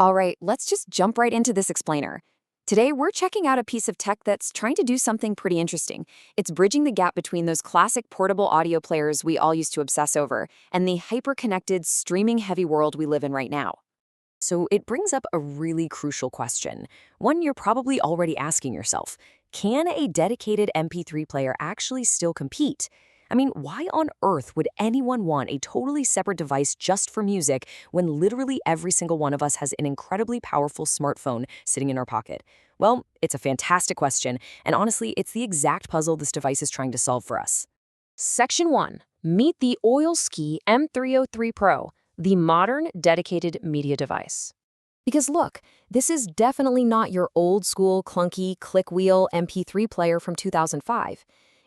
All right, let's just jump right into this explainer. Today, we're checking out a piece of tech that's trying to do something pretty interesting. It's bridging the gap between those classic portable audio players we all used to obsess over and the hyper-connected, streaming-heavy world we live in right now. So it brings up a really crucial question, one you're probably already asking yourself. Can a dedicated MP3 player actually still compete? I mean, why on earth would anyone want a totally separate device just for music when literally every single one of us has an incredibly powerful smartphone sitting in our pocket? Well, it's a fantastic question, and honestly, it's the exact puzzle this device is trying to solve for us. Section 1. Meet the Oilsky M303 Pro, the modern dedicated media device. Because look, this is definitely not your old school clunky click wheel MP3 player from 2005.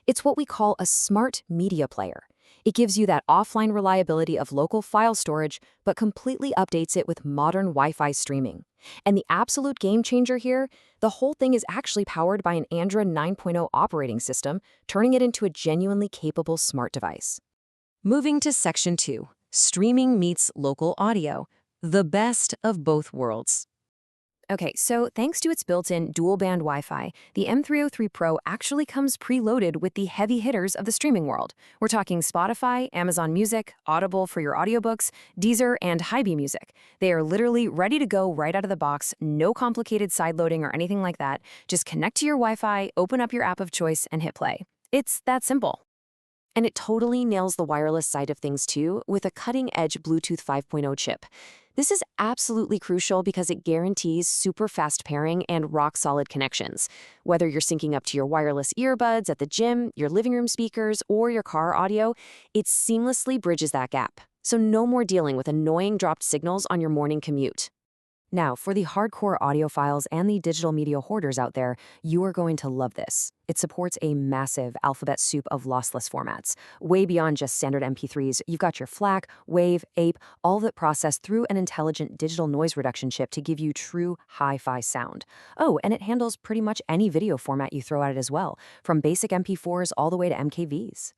It's what we call a smart media player. It gives you that offline reliability of local file storage, but completely updates it with modern Wi-Fi streaming. And the absolute game changer here, the whole thing is actually powered by an Android 9.0 operating system, turning it into a genuinely capable smart device. Moving to Section 2, Streaming meets local audio, the best of both worlds. Okay, so thanks to its built-in dual-band Wi-Fi, the M303 Pro actually comes preloaded with the heavy hitters of the streaming world. We're talking Spotify, Amazon Music, Audible for your audiobooks, Deezer, and Hybe Music. They are literally ready to go right out of the box, no complicated sideloading or anything like that. Just connect to your Wi-Fi, open up your app of choice, and hit play. It's that simple. And it totally nails the wireless side of things too, with a cutting-edge Bluetooth 5.0 chip. This is absolutely crucial because it guarantees super fast pairing and rock-solid connections. Whether you're syncing up to your wireless earbuds at the gym, your living room speakers, or your car audio, it seamlessly bridges that gap. So no more dealing with annoying dropped signals on your morning commute. Now, for the hardcore audiophiles and the digital media hoarders out there, you are going to love this. It supports a massive alphabet soup of lossless formats. Way beyond just standard MP3s, you've got your FLAC, WAV, APE, all that processed through an intelligent digital noise reduction chip to give you true hi-fi sound. Oh, and it handles pretty much any video format you throw at it as well, from basic MP4s all the way to MKVs.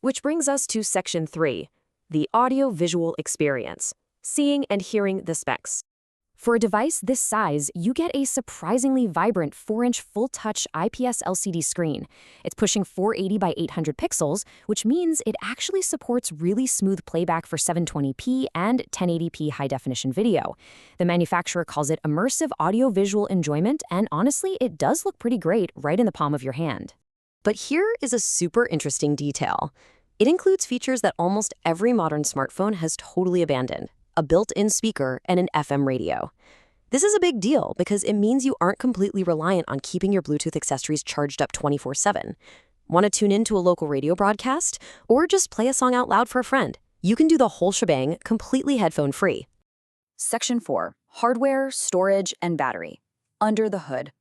Which brings us to Section 3, the audio-visual experience, seeing and hearing the specs. For a device this size, you get a surprisingly vibrant 4-inch full-touch IPS LCD screen. It's pushing 480 by 800 pixels, which means it actually supports really smooth playback for 720p and 1080p high-definition video. The manufacturer calls it immersive audio-visual enjoyment, and honestly, it does look pretty great right in the palm of your hand. But here is a super interesting detail. It includes features that almost every modern smartphone has totally abandoned: a built-in speaker, and an FM radio. This is a big deal because it means you aren't completely reliant on keeping your Bluetooth accessories charged up 24/7. Want to tune in to a local radio broadcast? Or just play a song out loud for a friend? You can do the whole shebang completely headphone-free. Section 4. Hardware, storage, and battery. Under the hood.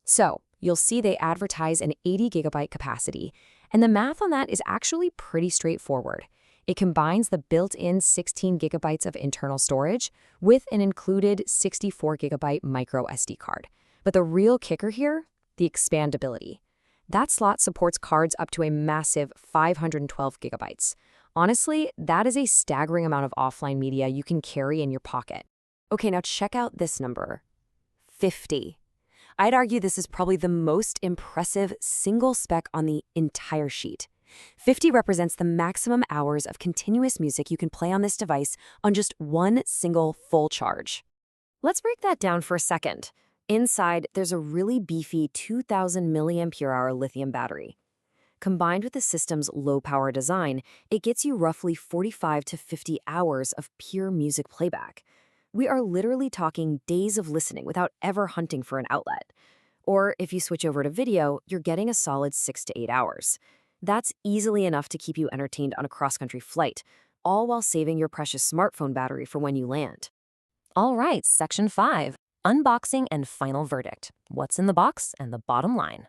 So, you'll see they advertise an 80 gigabyte capacity, and the math on that is actually pretty straightforward. It combines the built-in 16 gigabytes of internal storage with an included 64 gigabyte micro SD card. But the real kicker here, the expandability. That slot supports cards up to a massive 512 gigabytes. Honestly, that is a staggering amount of offline media you can carry in your pocket. Okay, now check out this number, 50. I'd argue this is probably the most impressive single spec on the entire sheet. 50 represents the maximum hours of continuous music you can play on this device on just one single full charge. Let's break that down for a second. Inside, there's a really beefy 2,000 mAh lithium battery. Combined with the system's low-power design, it gets you roughly 45 to 50 hours of pure music playback. We are literally talking days of listening without ever hunting for an outlet. Or if you switch over to video, you're getting a solid 6 to 8 hours. That's easily enough to keep you entertained on a cross-country flight, all while saving your precious smartphone battery for when you land. All right, Section 5, Unboxing and Final Verdict. What's in the box and the bottom line?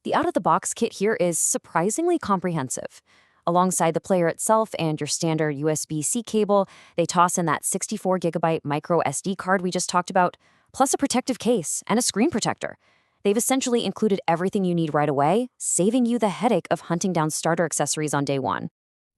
The out-of-the-box kit here is surprisingly comprehensive. Alongside the player itself and your standard USB-C cable, they toss in that 64 gigabyte micro SD card we just talked about, plus a protective case and a screen protector. They've essentially included everything you need right away, saving you the headache of hunting down starter accessories on day one.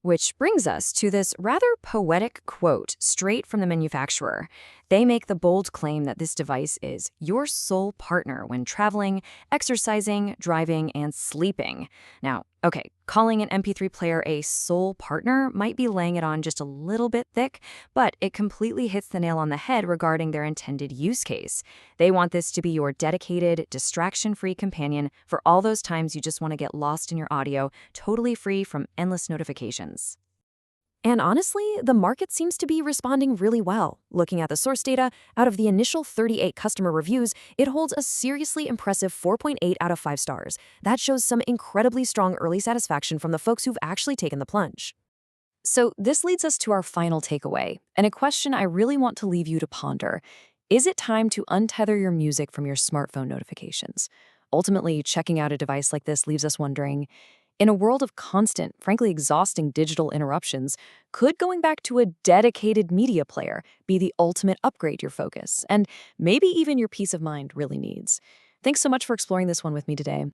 Which brings us to this rather poetic quote straight from the manufacturer. They make the bold claim that this device is your sole partner when traveling, exercising, driving, and sleeping. Now, okay, calling an MP3 player a sole partner might be laying it on just a little bit thick, but it completely hits the nail on the head regarding their intended use case. They want this to be your dedicated, distraction-free companion for all those times you just want to get lost in your audio, totally free from endless notifications. And honestly, the market seems to be responding really well. Looking at the source data, out of the initial 38 customer reviews, it holds a seriously impressive 4.8 out of 5 stars. That shows some incredibly strong early satisfaction from the folks who've actually taken the plunge. So this leads us to our final takeaway, and a question I really want to leave you to ponder. Is it time to untether your music from your smartphone notifications? Ultimately, checking out a device like this leaves us wondering, in a world of constant, frankly exhausting digital interruptions, could going back to a dedicated media player be the ultimate upgrade your focus, and maybe even your peace of mind really needs? Thanks so much for exploring this one with me today.